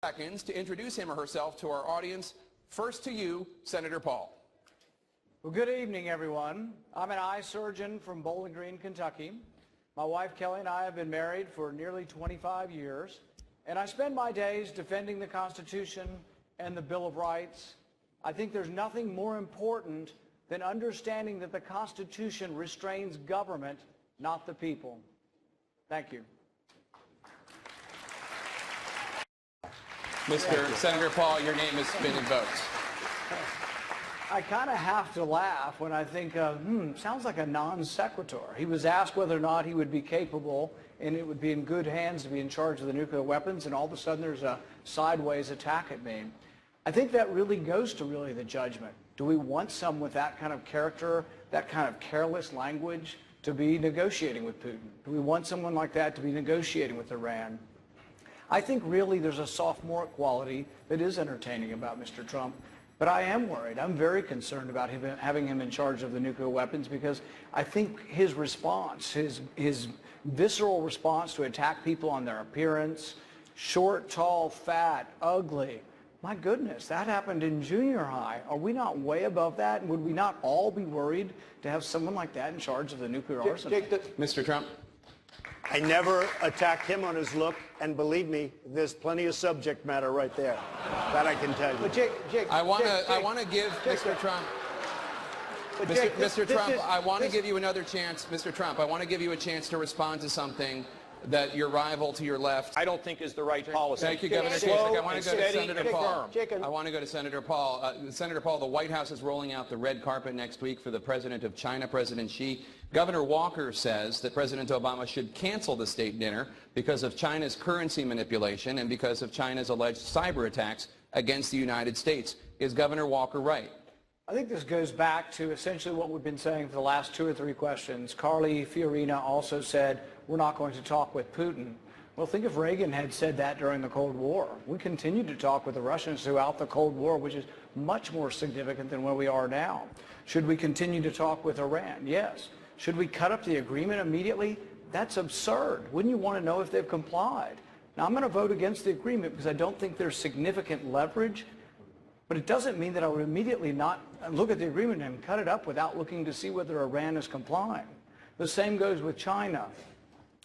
Seconds to introduce him or herself to our audience. First to you, Senator Paul. Well, good evening, everyone. I'm an eye surgeon from Bowling Green, Kentucky. My wife, Kelly, and I have been married for nearly 25 years, and I spend my days defending the Constitution and the Bill of Rights. I think there's nothing more important than understanding that the Constitution restrains government, not the people. Thank you. Senator Paul, your name has been invoked. I kind of have to laugh when I think, sounds like a non sequitur. He was asked whether or not he would be capable and it would be in good hands to be in charge of the nuclear weapons, and all of a sudden there's a sideways attack at me. I think that really goes to the judgment. Do we want someone with that kind of character, that kind of careless language to be negotiating with Putin? Do we want someone like that to be negotiating with Iran? I think really there's a sophomoric quality that is entertaining about Mr. Trump, but I am worried. I'm very concerned about having him in charge of the nuclear weapons, because I think his response, his visceral response to attack people on their appearance, short, tall, fat, ugly, my goodness, that happened in junior high. Are we not way above that? And would we not all be worried to have someone like that in charge of the nuclear arsenal? Mr. Trump. I never attacked him on his look, and believe me, there's plenty of subject matter right there. That I can tell you. But Jake, I want to give Mr. Trump. Mr. Trump, I want to give you another chance. Mr. Trump, I want to give you a chance to respond to something that your rival to your left, I don't think is the right policy. Thank you, Governor Kasich. I want to go to Senator Paul. I want to go to Senator Paul. Senator Paul, the White House is rolling out the red carpet next week for the president of China, President Xi. Governor Walker says that President Obama should cancel the state dinner because of China's currency manipulation and because of China's alleged cyber attacks against the United States. Is Governor Walker right? I think this goes back to essentially what we've been saying for the last 2 or 3 questions. Carly Fiorina also said, we're not going to talk with Putin. Well, think if Reagan had said that during the Cold War. We continued to talk with the Russians throughout the Cold War, which is much more significant than where we are now. Should we continue to talk with Iran? Yes. Should we cut up the agreement immediately? That's absurd. Wouldn't you want to know if they've complied? Now, I'm going to vote against the agreement because I don't think there's significant leverage, but it doesn't mean that I would immediately not look at the agreement and cut it up without looking to see whether Iran is complying. The same goes with China.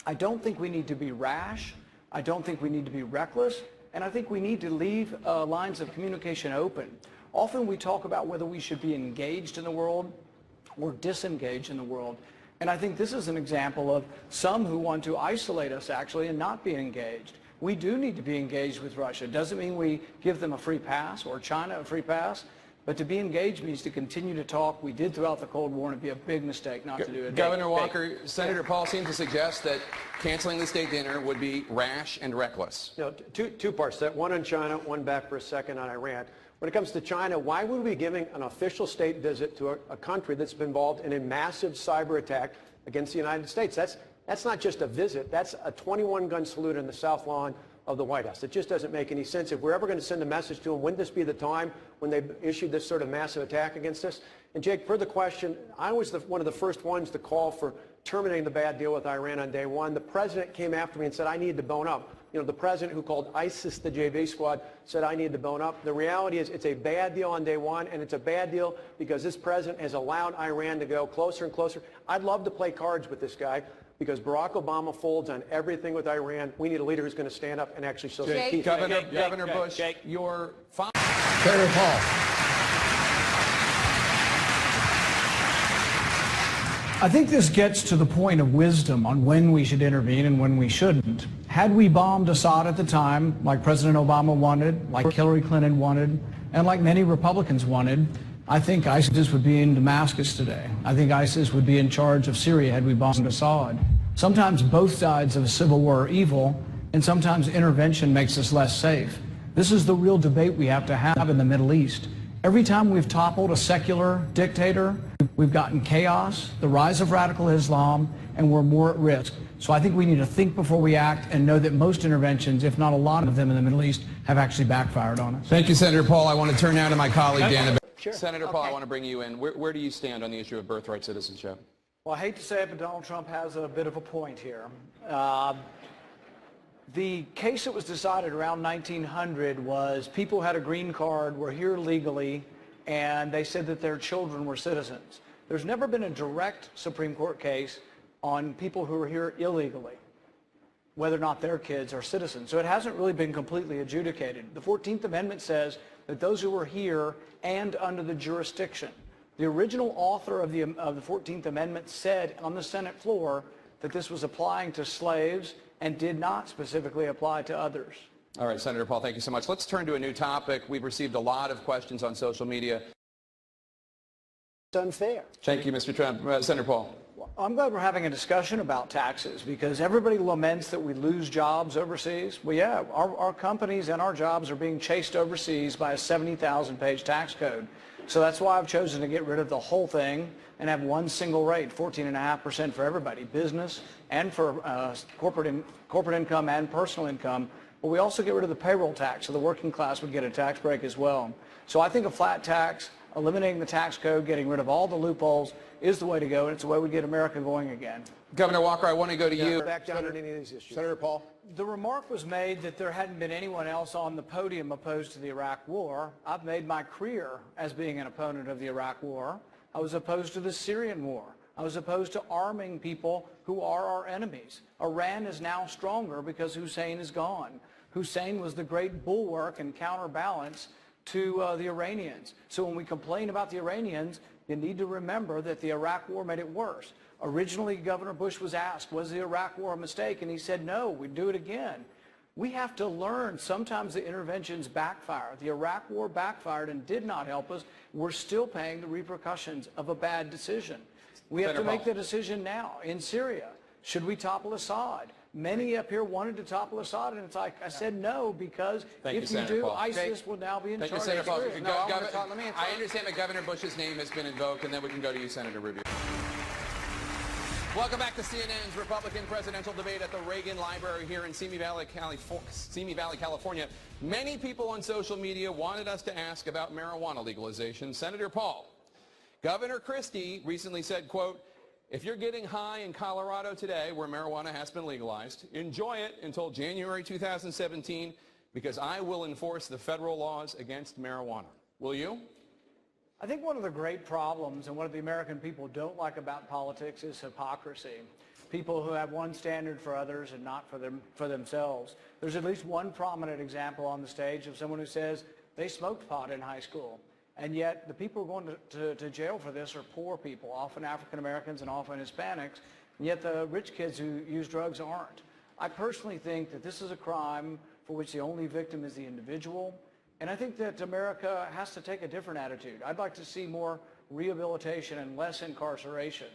I don't think we need to be rash. I don't think we need to be reckless. And I think we need to leave lines of communication open. Often we talk about whether we should be engaged in the world or disengaged in the world. And I think this is an example of some who want to isolate us actually and not be engaged. We do need to be engaged with Russia. It doesn't mean we give them a free pass or China a free pass, but to be engaged means to continue to talk. We did throughout the Cold War, and it'd be a big mistake not to do it. Governor Walker, Senator Paul seems to suggest that canceling the state dinner would be rash and reckless. No, two parts to that. One on China, one back for a second on Iran. When it comes to China, why would we be giving an official state visit to a country that's been involved in a massive cyber attack against the United States? That's not just a visit. That's a 21-gun salute in the South Lawn of the White House. It just doesn't make any sense. If we're ever going to send a message to them, wouldn't this be the time when they issued this sort of massive attack against us? And Jake, per the question, I was one of the first ones to call for terminating the bad deal with Iran on day one. The president came after me and said I needed to bone up. You know, the president who called ISIS the JV squad said I needed to bone up. The reality is it's a bad deal on day one, and it's a bad deal because this president has allowed Iran to go closer and closer. I'd love to play cards with this guy, because Barack Obama folds on everything with Iran. We need a leader who's going to stand up and actually show some teeth. Governor Bush, your father. Senator Paul. I think this gets to the point of wisdom on when we should intervene and when we shouldn't. Had we bombed Assad at the time, like President Obama wanted, like Hillary Clinton wanted, and like many Republicans wanted, I think ISIS would be in Damascus today. I think ISIS would be in charge of Syria had we bombed Assad. Sometimes both sides of a civil war are evil, and sometimes intervention makes us less safe. This is the real debate we have to have in the Middle East. Every time we've toppled a secular dictator, we've gotten chaos, the rise of radical Islam, and we're more at risk. So I think we need to think before we act and know that most interventions, if not a lot of them in the Middle East, have actually backfired on us. Thank you, Senator Paul. I want to turn now to my colleague, Dan. Sure. Senator Paul, I want to bring you in. Where do you stand on the issue of birthright citizenship? Well, I hate to say it, but Donald Trump has a bit of a point here. The case that was decided around 1900 was people had a green card, were here legally, and they said that their children were citizens. There's never been a direct Supreme Court case on people who are here illegally, whether or not their kids are citizens. So it hasn't really been completely adjudicated. The 14th Amendment says that those who are here and under the jurisdiction. The original author of the 14th Amendment said on the Senate floor that this was applying to slaves and did not specifically apply to others. All right, Senator Paul, thank you so much. Let's turn to a new topic. We've received a lot of questions on social media. It's unfair. Thank you, Mr. Trump. Senator Paul. I'm glad we're having a discussion about taxes because everybody laments that we lose jobs overseas. Well, yeah, our companies and our jobs are being chased overseas by a 70,000-page tax code. So that's why I've chosen to get rid of the whole thing and have one single rate, 14.5% for everybody, business and for corporate income and personal income. But we also get rid of the payroll tax, so the working class would get a tax break as well. So I think a flat tax, eliminating the tax code, getting rid of all the loopholes is the way to go, and it's the way we get America going again. Governor Walker, I want to go to you. Back down on any of these issues. Senator Paul. The remark was made that there hadn't been anyone else on the podium opposed to the Iraq War. I've made my career as being an opponent of the Iraq War. I was opposed to the Syrian War. I was opposed to arming people who are our enemies. Iran is now stronger because Hussein is gone. Hussein was the great bulwark and counterbalance to the Iranians. So when we complain about the Iranians, you need to remember that the Iraq War made it worse. Originally, Governor Bush was asked, was the Iraq War a mistake? And he said, no, we'd do it again. We have to learn sometimes the interventions backfire. The Iraq War backfired and did not help us. We're still paying the repercussions of a bad decision. We have to make the decision now. In Syria, should we topple Assad? Many up here wanted to topple Assad, and it's like, I said no, because if you do, ISIS will now be in charge of Syria. I understand that Governor Bush's name has been invoked, and then we can go to you, Senator Rubio. Welcome back to CNN's Republican presidential debate at the Reagan Library here in Simi Valley, California. Many people on social media wanted us to ask about marijuana legalization. Senator Paul, Governor Christie recently said, quote, if you're getting high in Colorado today, where marijuana has been legalized, enjoy it until January 2017, because I will enforce the federal laws against marijuana. Will you? I think one of the great problems and what the American people don't like about politics is hypocrisy. People who have one standard for others and not for themselves. There's at least one prominent example on the stage of someone who says they smoked pot in high school. And yet the people who are going to jail for this are poor people, often African Americans and often Hispanics, and yet the rich kids who use drugs aren't. I personally think that this is a crime for which the only victim is the individual. And I think that America has to take a different attitude. I'd like to see more rehabilitation and less incarceration.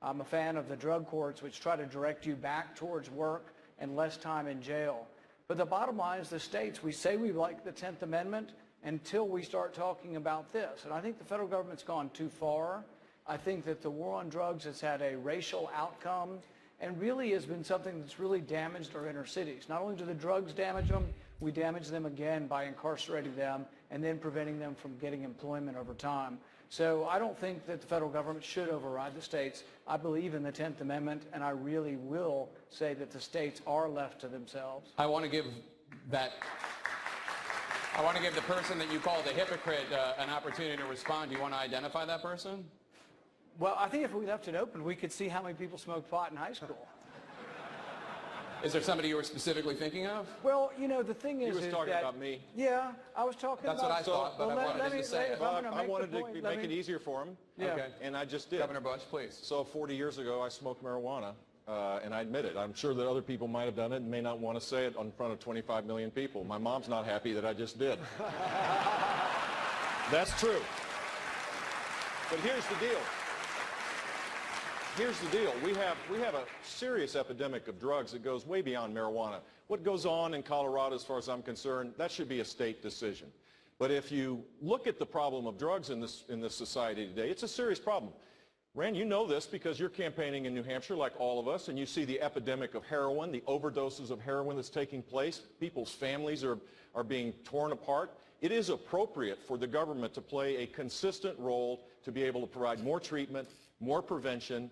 I'm a fan of the drug courts, which try to direct you back towards work and less time in jail. But the bottom line is the states, we say we like the 10th Amendment until we start talking about this. And I think the federal government's gone too far. I think that the war on drugs has had a racial outcome and really has been something that's really damaged our inner cities. Not only do the drugs damage them, we damage them again by incarcerating them and then preventing them from getting employment over time. So I don't think that the federal government should override the states. I believe in the 10th Amendment, and I really will say that the states are left to themselves. I want to give the person that you called a hypocrite an opportunity to respond. Do you want to identify that person? Well, I think if we left it open, we could see how many people smoked pot in high school. Is there somebody you were specifically thinking of? Well, you know, the thing is, He was talking about me. Yeah, I was talking That's about... what I thought, but I wanted to say it. I wanted to make it easier for him, Yeah. Okay. and I just did. Governor Bush, please. So 40 years ago, I smoked marijuana, and I admit it. I'm sure that other people might have done it and may not want to say it in front of 25 million people. My mom's not happy that I just did. That's true. But here's the deal. Here's the deal. We have a serious epidemic of drugs that goes way beyond marijuana. What goes on in Colorado, as far as I'm concerned, that should be a state decision. But if you look at the problem of drugs in this society today, it's a serious problem. Rand, you know this because you're campaigning in New Hampshire like all of us, and you see the epidemic of heroin, the overdoses of heroin that's taking place. People's families are being torn apart. It is appropriate for the government to play a consistent role to be able to provide more treatment, more prevention.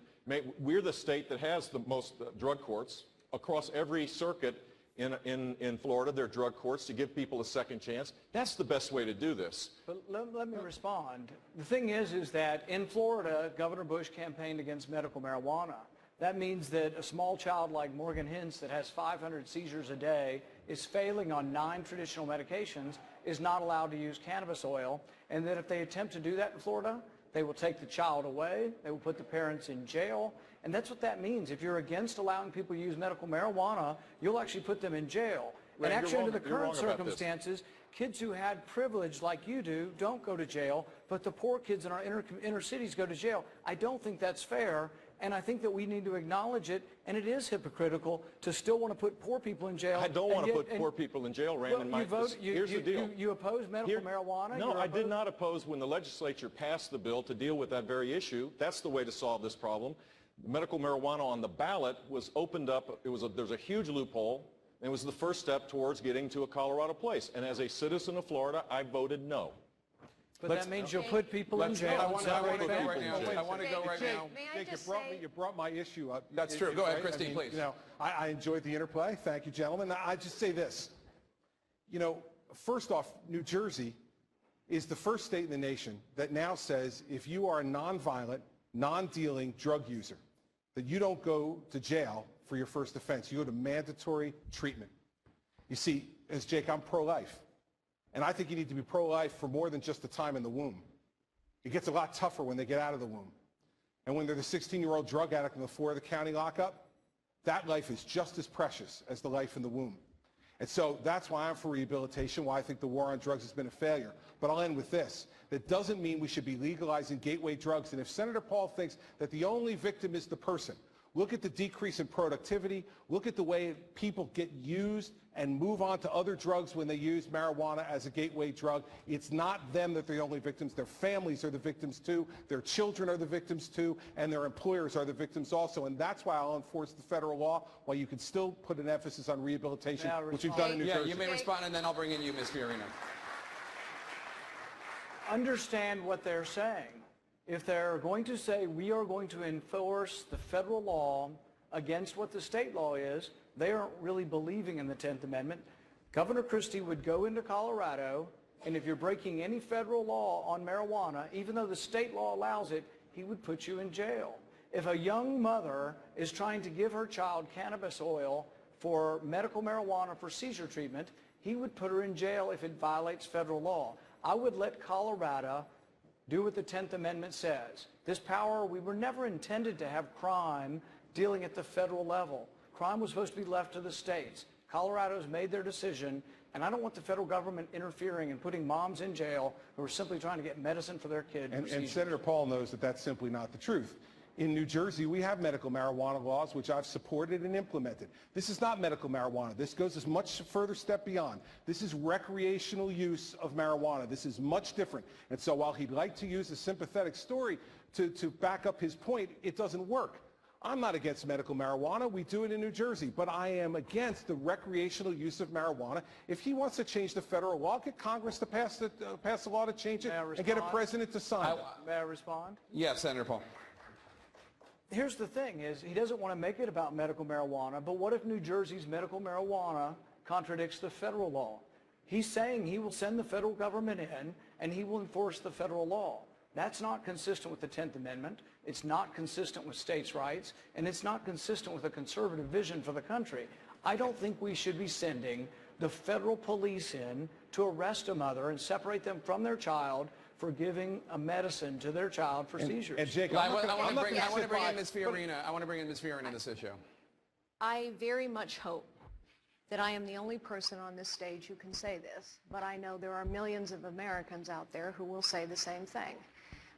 We're the state that has the most drug courts across every circuit. in Florida, their drug courts, to give people a second chance. That's the best way to do this. But let me respond. The thing is that in Florida, Governor Bush campaigned against medical marijuana. That means that a small child like Morgan Hintz that has 500 seizures a day, is failing on 9 traditional medications, is not allowed to use cannabis oil, and that if they attempt to do that in Florida, they will take the child away, they will put the parents in jail, and that's what that means. If you're against allowing people to use medical marijuana, you'll actually put them in jail. Ray, and actually, under the you're wrong current about circumstances, kids who had privilege like you do don't go to jail, but the poor kids in our inner cities go to jail. I don't think that's fair, and I think that we need to acknowledge it, and it is hypocritical to still want to put poor people in jail. I don't want to put poor people in jail, Rand. Well, Here's the deal. You oppose medical marijuana? No, I did not oppose when the legislature passed the bill to deal with that very issue. That's the way to solve this problem. Medical marijuana on the ballot was opened up. There's a huge loophole. And it was the first step towards getting to a Colorado place. And as a citizen of Florida, I voted no. But that means you'll put people in jail. I want to go right now. I want to go right now. May I just say, You brought my issue up. That's true. Go ahead, Christine, please. You know, I enjoyed the interplay. Thank you, gentlemen. I just say this. You know, first off, New Jersey is the first state in the nation that now says if you are a nonviolent, non-dealing drug user, that you don't go to jail for your first offense. You go to mandatory treatment. You see, as Jake, I'm pro-life. And I think you need to be pro-life for more than just the time in the womb. It gets a lot tougher when they get out of the womb. And when they're the 16-year-old drug addict in the Florida County lockup, that life is just as precious as the life in the womb. And so that's why I'm for rehabilitation, why I think the war on drugs has been a failure. But I'll end with this. That doesn't mean we should be legalizing gateway drugs. And if Senator Paul thinks that the only victim is the person, look at the decrease in productivity. Look at the way people get used and move on to other drugs when they use marijuana as a gateway drug. It's not them that are the only victims. Their families are the victims too. Their children are the victims too. And their employers are the victims also. And that's why I'll enforce the federal law, while you can still put an emphasis on rehabilitation, which we've done in New Jersey. Yeah, you may respond, and then I'll bring in you, Ms. Fiorina. Understand what they're saying. If they're going to say we are going to enforce the federal law against what the state law is, they aren't really believing in the 10th Amendment. Governor Christie would go into Colorado, and if you're breaking any federal law on marijuana, even though the state law allows it, he would put you in jail. If a young mother is trying to give her child cannabis oil for medical marijuana for seizure treatment, he would put her in jail if it violates federal law. I would let Colorado do what the 10th Amendment says. This power, we were never intended to have crime dealing at the federal level. Crime was supposed to be left to the states. Colorado's made their decision, and I don't want the federal government interfering and putting moms in jail who are simply trying to get medicine for their kid. And Senator Paul knows that that's simply not the truth. In New Jersey, we have medical marijuana laws, which I've supported and implemented. This is not medical marijuana. This goes a much further step beyond. This is recreational use of marijuana. This is much different. And so while he'd like to use a sympathetic story to back up his point, it doesn't work. I'm not against medical marijuana. We do it in New Jersey. But I am against the recreational use of marijuana. If he wants to change the federal law, get Congress to pass a law to change it and get a president to sign it. May I respond? Yes, Senator Paul. Here's the thing is he doesn't want to make it about medical marijuana, but what if New Jersey's medical marijuana contradicts the federal law? He's saying he will send the federal government in and he will enforce the federal law. That's not consistent with the 10th Amendment. It's not consistent with states' rights, and it's not consistent with a conservative vision for the country. I don't think we should be sending the federal police in to arrest a mother and separate them from their child for giving a medicine to their child for seizures. And Jake, I want to bring in Ms. Fiorina. I want to bring in Ms. Fiorina in this issue. I very much hope that I am the only person on this stage who can say this, but I know there are millions of Americans out there who will say the same thing.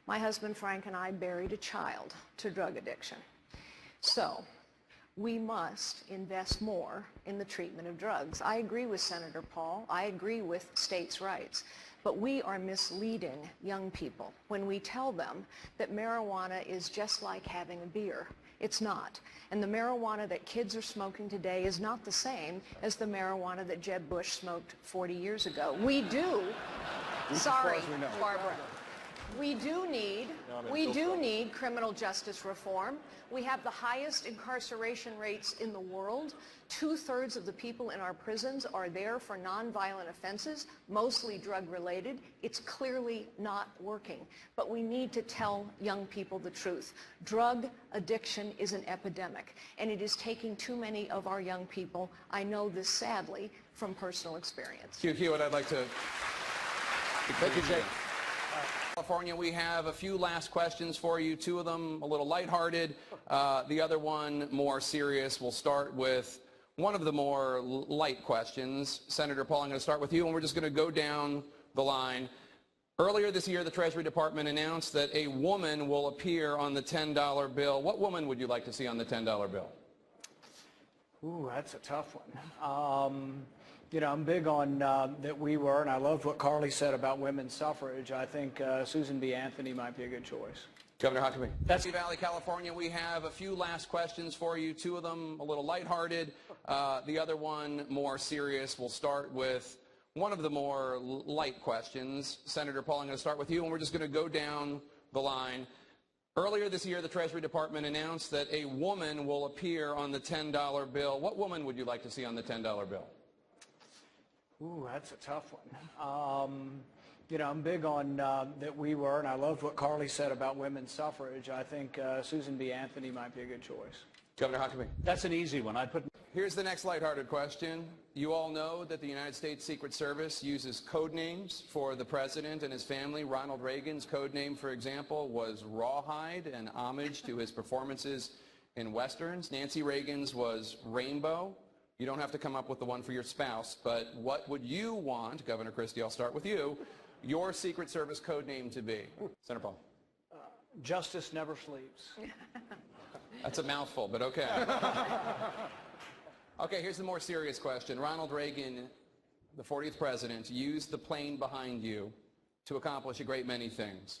My husband Frank and I buried a child to drug addiction. So we must invest more in the treatment of drugs. I agree with Senator Paul. I agree with states' rights. But we are misleading young people when we tell them that marijuana is just like having a beer. It's not. And the marijuana that kids are smoking today is not the same as the marijuana that Jeb Bush smoked 40 years ago. We do. Sorry, Barbara. We do need criminal justice reform. We have the highest incarceration rates in the world. 2/3 of the people in our prisons are there for nonviolent offenses, mostly drug-related. It's clearly not working. But we need to tell young people the truth. Drug addiction is an epidemic, and it is taking too many of our young people. I know this sadly from personal experience. Hugh Hewitt, I'd like to... Thank you, Jake. California, we have a few last questions for you, two of them a little lighthearted, the other one more serious. We'll start with one of the more light questions. Senator Paul, I'm going to start with you, and we're just going to go down the line. Earlier this year, the Treasury Department announced that a woman will appear on the $10 bill. What woman would you like to see on the $10 bill? Ooh, that's a tough one. You know, I'm big on that we were, and I love what Carly said about women's suffrage. I think Susan B. Anthony might be a good choice. Governor Huckabee. That's Valley, California. We have a few last questions for you, two of them a little lighthearted, the other one more serious. We'll start with one of the more light questions. Senator Paul, I'm going to start with you, and we're just going to go down the line. Earlier this year, the Treasury Department announced that a woman will appear on the $10 bill. What woman would you like to see on the $10 bill? Ooh, that's a tough one. You know, I'm big on that we were, and I love what Carly said about women's suffrage. I think Susan B. Anthony might be a good choice. Governor Huckabee. That's an easy one. Here's the next lighthearted question. You all know that the United States Secret Service uses code names for the president and his family. Ronald Reagan's code name, for example, was Rawhide, an homage to his performances in Westerns. Nancy Reagan's was Rainbow. You don't have to come up with the one for your spouse, but what would you want, Governor Christie, I'll start with you, your Secret Service code name to be? Senator Paul. Justice never sleeps. That's a mouthful, but okay. Okay, here's the more serious question. Ronald Reagan, the 40th president, used the plane behind you to accomplish a great many things.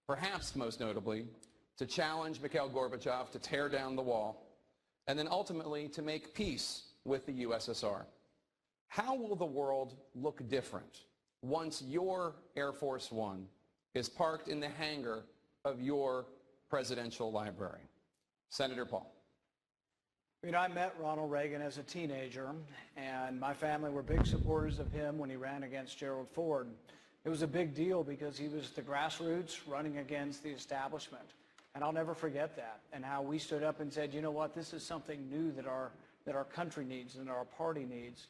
Perhaps most notably, to challenge Mikhail Gorbachev to tear down the wall, and then ultimately to make peace with the USSR. How will the world look different once your Air Force One is parked in the hangar of your presidential library? Senator Paul. You know, I met Ronald Reagan as a teenager, and my family were big supporters of him when he ran against Gerald Ford. It was a big deal because he was the grassroots running against the establishment. And I'll never forget that, and how we stood up and said, you know what, this is something new that our country needs and our party needs.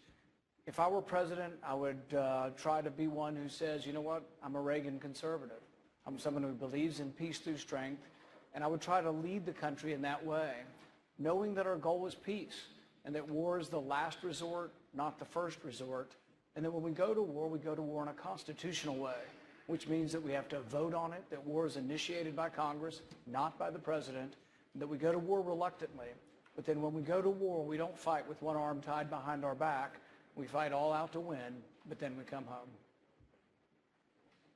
If I were president, I would try to be one who says, you know what, I'm a Reagan conservative. I'm someone who believes in peace through strength, and I would try to lead the country in that way, knowing that our goal is peace, and that war is the last resort, not the first resort, and that when we go to war in a constitutional way, which means that we have to vote on it, that war is initiated by Congress, not by the president, and that we go to war reluctantly. But then when we go to war, we don't fight with one arm tied behind our back. We fight all out to win, but then we come home.